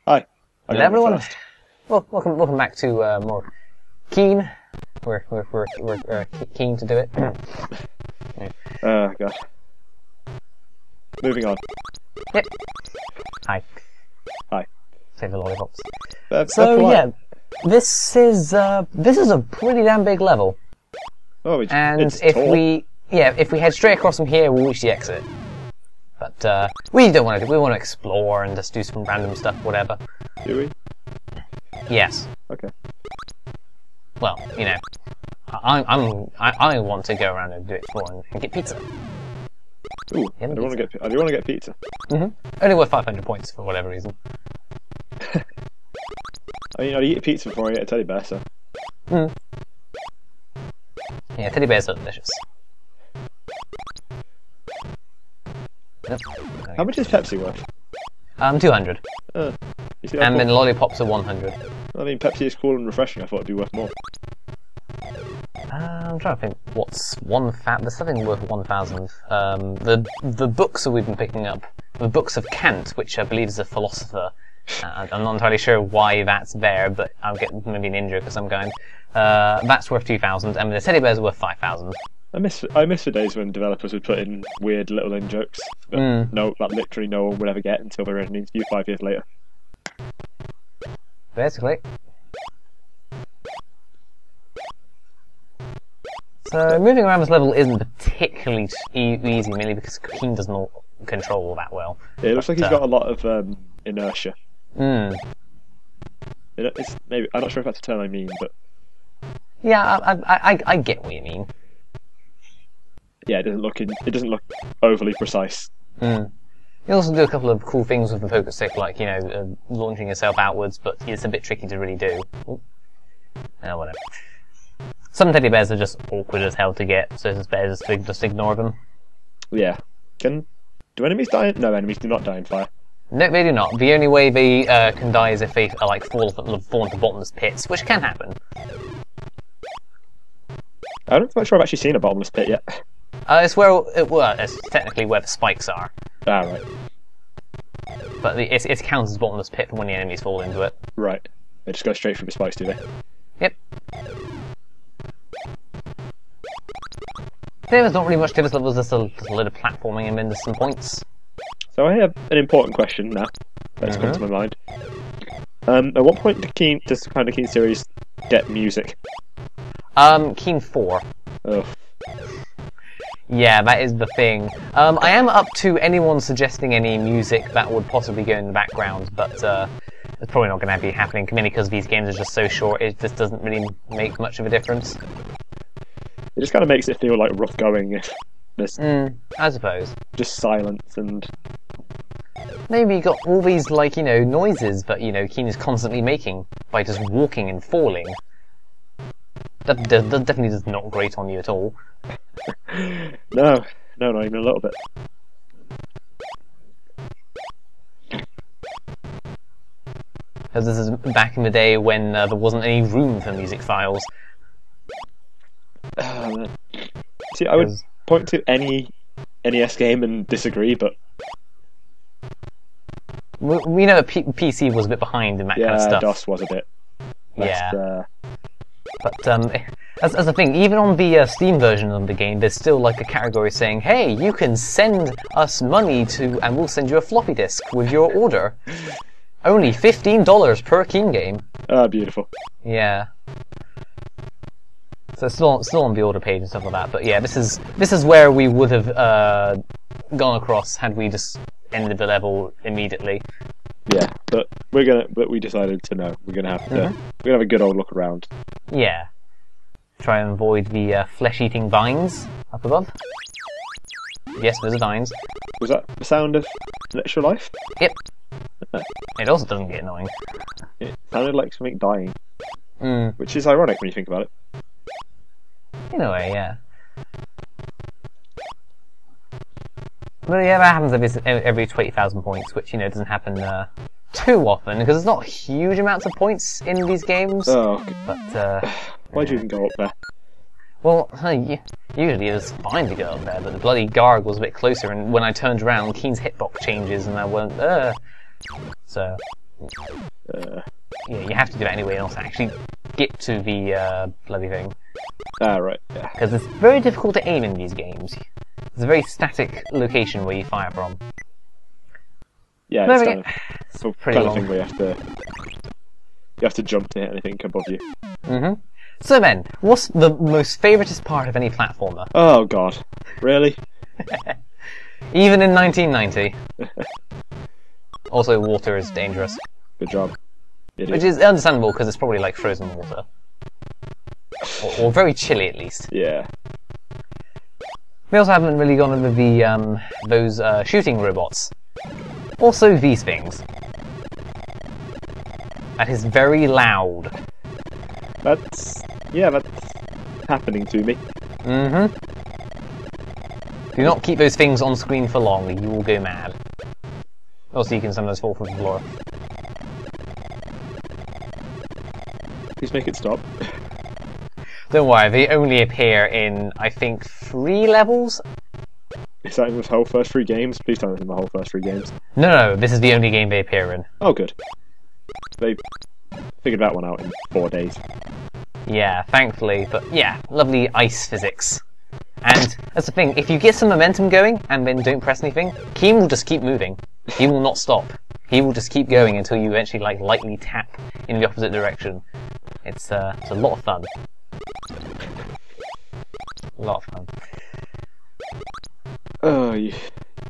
Hi. Hello everyone. Well, welcome back to more Keen. We're keen to do it. Oh god. Moving on. Yep. Hi. Hi. Save the lollipops. So yeah, this is a pretty damn big level. Oh, and it's if tall. we head straight across from here, we'll reach the exit. But we don't want to. We want to explore and just do some random stuff, whatever. Do we? Yes. Okay. Well, you know, I want to go around and do explore and get pizza. Ooh, I do want to get pizza. Only worth 500 points for whatever reason. I mean, I'd eat a pizza before I get a teddy bear, so. Yeah, teddy bears are delicious. Yep. How much is Pepsi worth? 200. You see, And then lollipops are 100. I mean, Pepsi is cool and refreshing. I thought it'd be worth more. I'm trying to think what's there's something worth 1,000. The books that we've been picking up, the books of Kant, which I believe is a philosopher. I'm not entirely sure why that's there, but I'll get maybe an injury of some kind. That's worth 2,000, and the teddy bears are worth 5,000. I miss the days when developers would put in weird little in-jokes that literally no one would ever get until they read an interview 5 years later. Basically. So moving around this level isn't particularly easy, mainly because Keen doesn't control that well. Yeah, it looks like he's got a lot of inertia. It's maybe, I'm not sure if that's a term I mean, but yeah, I get what you mean. Yeah, it doesn't look overly precise. You also do a couple of cool things with the poker stick, like, you know, launching yourself outwards, but it's a bit tricky to really do. Whatever. Some teddy bears are just awkward as hell to get, so it's better just ignore them. Yeah. Do enemies die? No, enemies do not die in fire. No, they do not. The only way they can die is if they fall into bottomless pits, which can happen. I'm not quite sure I've actually seen a bottomless pit yet. It's technically where the spikes are. Ah, right. But it counts as bottomless pit for when the enemies fall into it. Right. They just go straight through the spikes, do they? Yep. There's not really much to this level, just a load of platforming and then there's some points. So I have an important question now that's come to my mind. At what point does the kind of Keen series get music? Keen 4. Oh. Yeah, that is the thing. I am up to anyone suggesting any music that would possibly go in the background, but it's probably not going to be happening, mainly because these games are just so short, it just doesn't really make much of a difference. It just kind of makes it feel like rough going if there's I suppose. just silence and... Maybe you got all these, like, you know, noises that, you know, Keen is constantly making by just walking and falling. That definitely does not grate on you at all. No, not even a little bit. Because this is back in the day when there wasn't any room for music files. See, I would point to any NES game and disagree, but... We know that PC was a bit behind in that kind of stuff. DOS was a bit less, But as the thing, even on the Steam version of the game, there's still like a category saying, "Hey, you can send us money and we'll send you a floppy disk with your order. Only $15 per Keen game." Ah, beautiful. Yeah. So it's still on the order page and stuff like that. But yeah, this is where we would have gone across had we just ended the level immediately. Yeah, but we decided to know. We're gonna have a good old look around. Yeah. Try and avoid the flesh-eating vines up above. Yes, those are vines. Was that the sound of extra life? Yep. It also doesn't get annoying. It sounded like something dying. Which is ironic when you think about it. In a way, yeah. But yeah, that happens every 20,000 points, which, you know, doesn't happen too often, because there's not huge amounts of points in these games. Oh. But, why'd you even go up there? Well, usually it's fine to go up there, but the bloody Garg was a bit closer, and when I turned around, Keen's hitbox changes, and I went, So, Yeah, you have to do it anyway in order to actually get to the bloody thing. Right, yeah. Because it's very difficult to aim in these games. It's a very static location where you fire from. Yeah, it's pretty kind long. of thing where you have to jump to hit anything above you. Mm-hmm. So then, what's the most favouriteest part of any platformer? Oh god, really? Even in 1990. Also, water is dangerous. Good job. Idiot. Which is understandable because it's probably like frozen water. Or very chilly at least. Yeah. We also haven't really gone over the those shooting robots. Also these things. That is very loud. That's happening to me. Mm-hmm. Do not keep those things on screen for long, you will go mad. Also you can sometimes fall from the floor. Please make it stop. Don't worry, they only appear in, I think, 3 levels? Is that in the whole first 3 games? Please tell me it's in the whole first 3 games. No, this is the only game they appear in. Oh, good. They figured that one out in 4 days. Yeah, thankfully, but yeah, lovely ice physics. And that's the thing, if you get some momentum going and then don't press anything, Keen will just keep moving. He will not stop. He will just keep going until you eventually like lightly tap in the opposite direction. It's a lot of fun. A lot of fun. Oh, you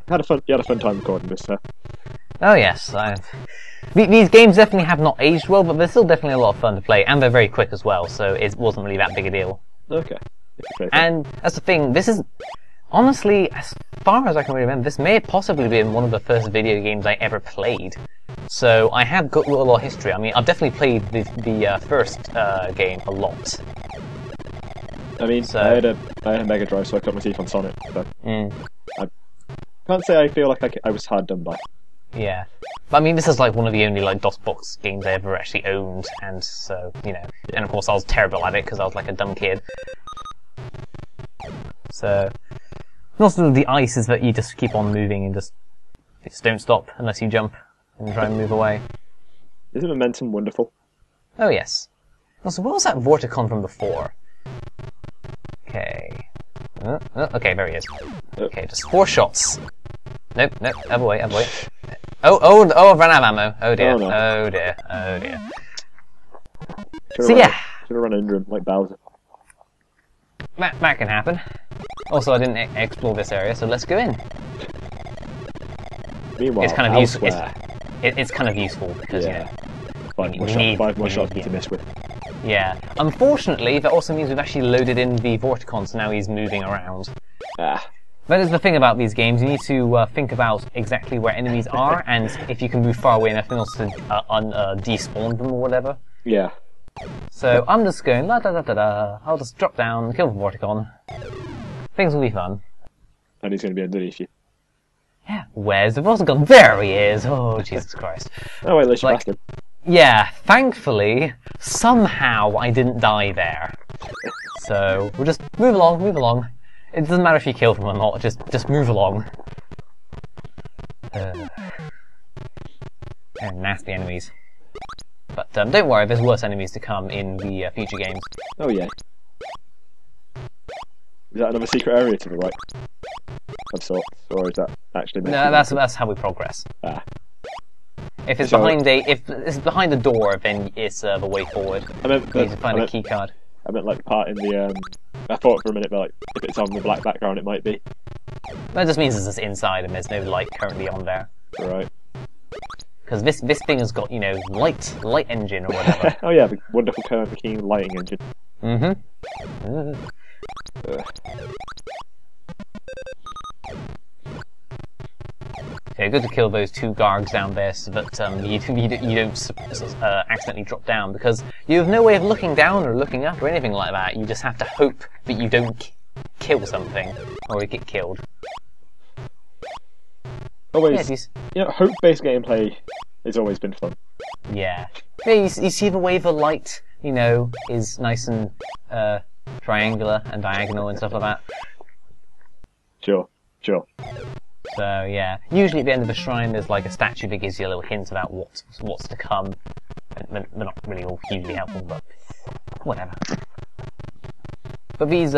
had a fun time recording this, sir. Oh yes, these games definitely have not aged well, but they're still definitely a lot of fun to play, and they're very quick as well, so it wasn't really that big a deal. Okay. And that's the thing, this is, honestly, as far as I can remember, this may have possibly been one of the first video games I ever played. So I have got a lot of history. I mean, I've definitely played the first game a lot. I mean, I had a Mega Drive, so I cut my teeth on Sonic, but I can't say I feel like I was hard done by. Yeah. But I mean, this is like one of the only like DOS-box games I ever actually owned, and so, you know, and of course I was terrible at it because I was like a dumb kid. So, and also the ice is that you just keep on moving and just don't stop unless you jump and try and move away. Isn't momentum wonderful? Oh yes. Also, what was that Vorticon from before? Okay. Okay, there he is. Okay, just 4 shots. Nope, other way. Oh, I've run out of ammo. Oh dear, oh, no. Oh dear, oh dear. Should have run under him like Bowser. That can happen. Also, I didn't explore this area, so let's go in. Meanwhile, it's kind of elsewhere. It's kind of useful because you know, 5 more shots to miss with. Yeah. Unfortunately, that also means we've actually loaded in the Vorticon, so now he's moving around. That is the thing about these games. You need to think about exactly where enemies are, and if you can move far away enough, then also despawn them or whatever. Yeah. So I'm just going la da da da da. I'll just drop down, kill the Vorticon. Things will be fun. And he's going to be underneath you. Yeah. Where's the Vorticon? There he is! Oh, Jesus Christ. Oh, wait, let's like, him. Yeah, thankfully, somehow I didn't die there. So, we'll just move along. It doesn't matter if you kill them or not, just move along. They're nasty enemies. But don't worry, there's worse enemies to come in the future games. Oh yeah. Is that another secret area to the right? Of sorts, or is that actually? No, that's how we progress. If it's behind the door, then it's the way forward. You need to find a key card. I meant like part in the. I thought for a minute, but like if it's on the black background, it might be. That just means it's just inside and there's no light currently on there. Right. Because this thing has got, you know, light engine or whatever. Oh yeah, the wonderful Kermit the King lighting engine. Mm-hmm. Okay, good to kill those 2 Gargs down there so that you don't accidentally drop down, because you have no way of looking down or looking up or anything like that. You just have to hope that you don't kill something or you get killed. Always, hope-based gameplay has always been fun. Yeah. Yeah, you see the way the light, you know, is nice and triangular and diagonal and stuff like that. Sure. So yeah, usually at the end of the shrine there's like a statue that gives you a little hint about what's to come. They're not really all hugely helpful, but whatever. But these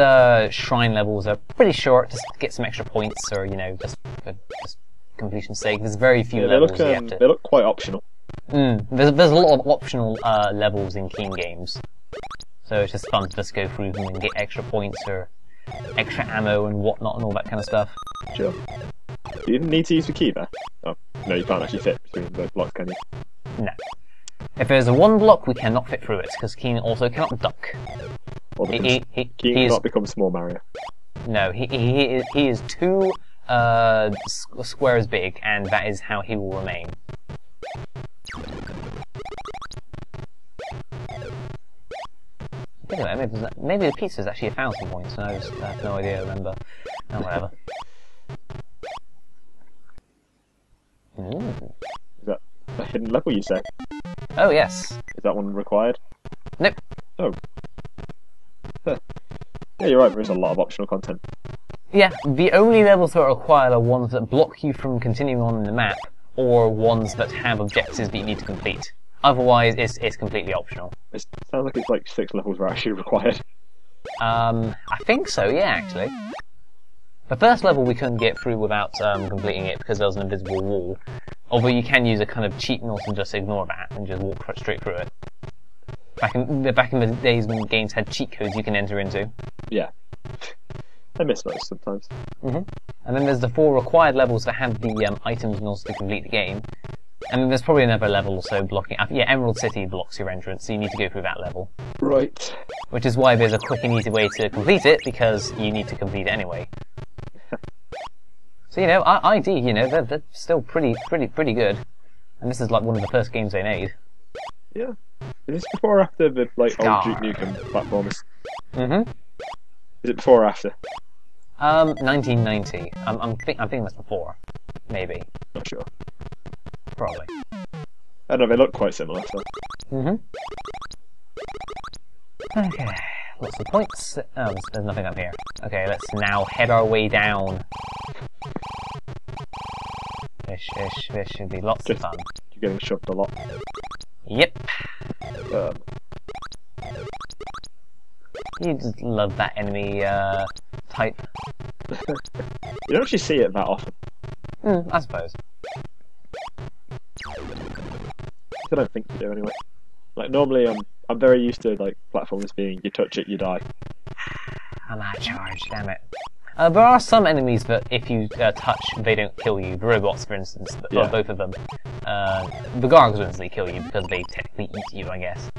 shrine levels are pretty short, just to get some extra points, or just for completion's sake. There's very few levels you have to... They look quite optional. There's a lot of optional levels in Keen games, so it's just fun to just go through them and get extra points or extra ammo and whatnot and all that kind of stuff. Sure. You didn't need to use the key there? Oh, no, you can't actually fit between those blocks, can you? No. If there's a one block, we cannot fit through it, because Keen also cannot duck. Keen cannot become Small Mario. No, he is 2 squares big, and that is how he will remain. Anyway, maybe the pizza is actually 1,000 points, and I just have no idea, remember. Oh, whatever. Is that a hidden level, you say? Oh, yes. Is that one required? Nope. Oh. Huh. Yeah, you're right, there is a lot of optional content. Yeah, the only levels that are required are ones that block you from continuing on in the map, or ones that have objectives that you need to complete. Otherwise, it's completely optional. It sounds like it's like 6 levels were actually required. I think so, yeah, actually. The first level we couldn't get through without completing it because there was an invisible wall. Although you can use a kind of cheat and also just ignore that and just walk straight through it. Back in the days when games had cheat codes you can enter into. Yeah. I miss those sometimes. And then there's the 4 required levels that have the items and also to complete the game. And then there's probably another level or so blocking... Yeah, Emerald City blocks your entrance, so you need to go through that level. Right. Which is why there's a quick and easy way to complete it, because you need to complete it anyway. So, ID, they're still pretty good. And this is like one of the first games they made. Yeah. Is this before or after the old Duke Nukem platformers? Is it before or after? 1990. I'm thinking that's before. Maybe. Not sure. Probably. I don't know, they look quite similar, so... Okay, lots of points. Oh, there's nothing up here. Okay, let's now head our way down. This should be lots of fun. You're getting shoved a lot. Yep. You just love that enemy type. You don't actually see it that often. I suppose. I don't think you do anyway. Like normally I'm very used to like platformers being you touch it, you die. I'm out of charge, damn it. There are some enemies that if you touch, they don't kill you. The robots, for instance, both of them. The Gargs will instantly kill you because they technically eat you, I guess.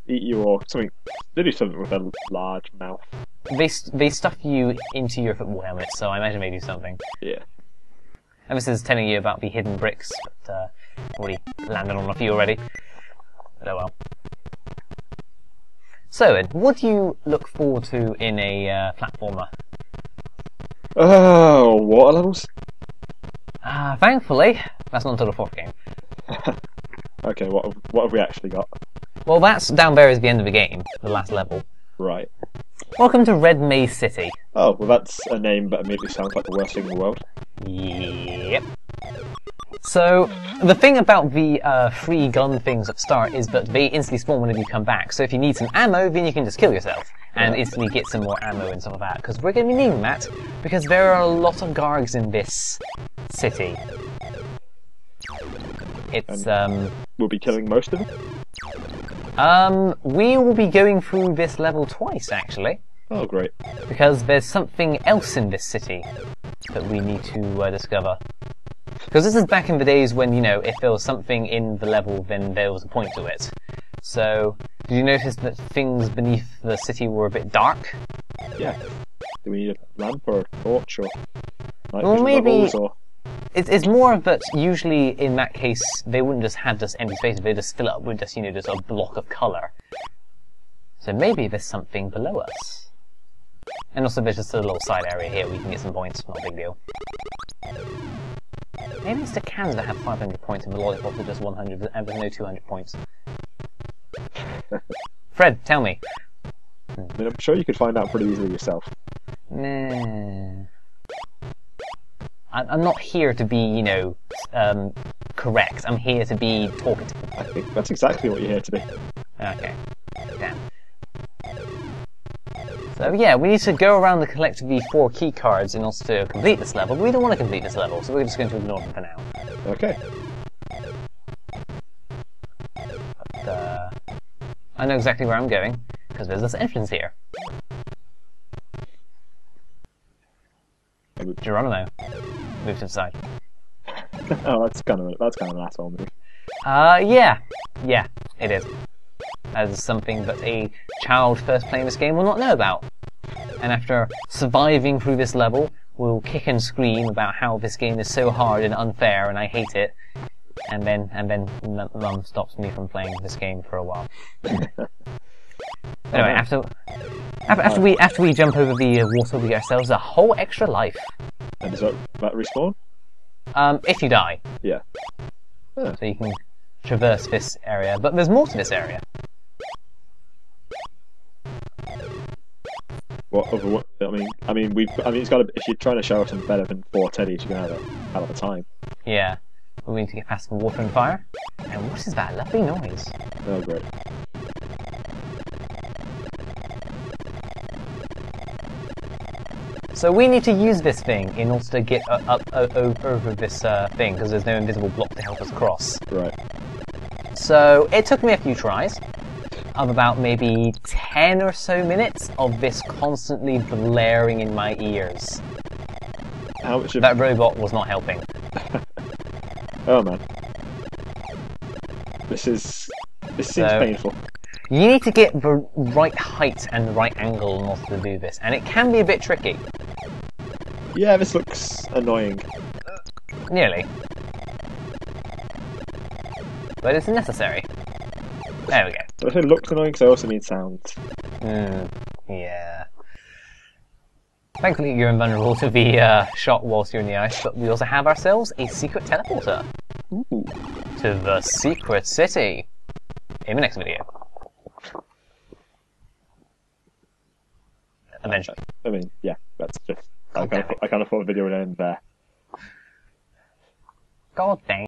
Eat you or something. They do something with a large mouth. They stuff you into your football helmet, so I imagine they do something. Yeah. And this is telling you about the hidden bricks, but already landed on a few already. But oh well. So, Ed, what do you look forward to in a platformer? Oh, water levels? Thankfully, that's not until the 4th game. Okay, what have we actually got? Well, that's down there is the end of the game, the last level. Right. Welcome to Red Maze City. Oh, well that's a name that immediately sounds like the worst thing in the world. Yep. So, the thing about the free gun things at the start is that they instantly spawn whenever you come back. So if you need some ammo, then you can just kill yourself and instantly get some more ammo and stuff like that. Because we're going to be needing that, because there are a lot of Gargs in this city. It's, We'll be killing most of them? We will be going through this level twice, actually. Oh, great. Because there's something else in this city that we need to discover. Because this is back in the days when, if there was something in the level, then there was a point to it. So, did you notice that things beneath the city were a bit dark? Yeah. Do we need a lamp or a torch or night well, vision maybe levels or... It's more that usually in that case they wouldn't just have just empty spaces, they'd just fill it up with just just a block of colour. So maybe there's something below us. And also there's just a little side area here where we can get some points, not a big deal. Maybe it's the cans that have 500 points and the lollipops are just 100 and there's no 200 points. Fred, tell me. I mean, I'm sure you could find out pretty easily yourself. Nah. I'm not here to be, you know, correct. I'm here to be talkative. I think that's exactly what you're here to be. Okay. Damn. So yeah, we need to go around and collect the 4 key cards in order to complete this level, but we don't want to complete this level, so we're just going to ignore them for now. Okay. But, I know exactly where I'm going, because there's this entrance here. Geronimo, move to the side. Oh, that's kind of an asshole move. Yeah, it is. As something that a child first playing this game will not know about. And after surviving through this level, will kick and scream about how this game is so hard and unfair and I hate it. And then Mum stops me from playing this game for a while. Anyway, after we jump over the water, we get ourselves a whole extra life. And does that respawn? If you die. Yeah. So you can traverse this area, but there's more to this area. What other? I mean, it's got to. If you're trying to show us something better than 4 teddies, you're gonna have a hell of a time. Yeah. We need to get past the water and fire. And what is that lovely noise? Oh, great. So we need to use this thing in order to get up over this thing, because there's no invisible block to help us cross. Right. So it took me a few tries, of about maybe 10 or so minutes of this constantly blaring in my ears. How much of... That robot was not helping. Oh man. This seems painful. You need to get the right height and the right angle in order to do this, and it can be a bit tricky. Yeah, this looks annoying. Nearly. But it's necessary. There we go. But if it looks annoying, so I also mean sounds. Yeah. Thankfully, you're invulnerable to the shot whilst you're in the ice, but we also have ourselves a secret teleporter. Ooh. To the secret city. In the next video. Eventually. I mean, yeah, that's just... I kind of thought the video would end there. God dang.